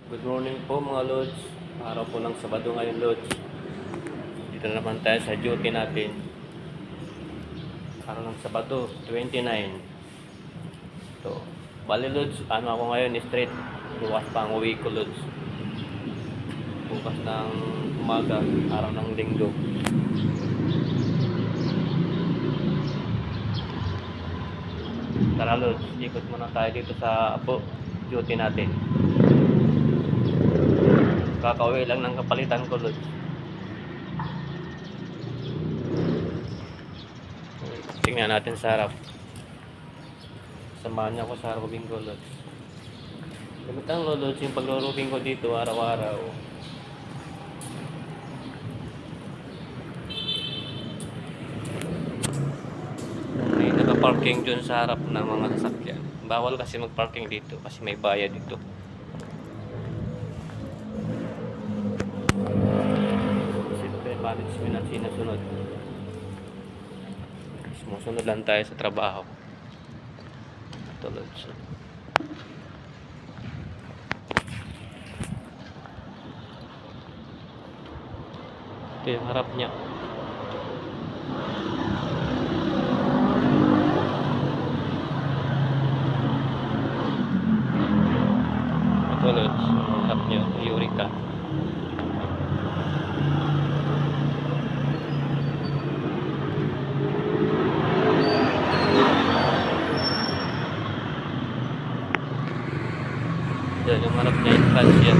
Good morning po mga Lods. Araw po ng Sabado ngayon, Lods. Dito na naman tayo sa duty natin. Araw ng Sabado, 29. So, bali Lods, ano ako ngayon, straight. Bukas pa ang uwi ko, Lods. Bukas ng umaga, araw ng linggo. Tara Lods, ikot muna tayo dito sa duty natin. Kakauwi lang ng kapalitan ko, Lods. Tingnan natin sa harap. Samahan niya ako sa rubing ko, Lods. Gamit ang Lods yung paglurubing ko dito araw-araw. May naka-parking dun sa harap ng mga sasakyan. Bawal kasi mag-parking dito kasi may bayad dito. Management ang sinusunod. Sumusunod lang tayo sa trabaho. Tulad siya. Ito yung harap niya. Tulad yung harap niya, Eureka. Yan yung harap niya, entrance yan.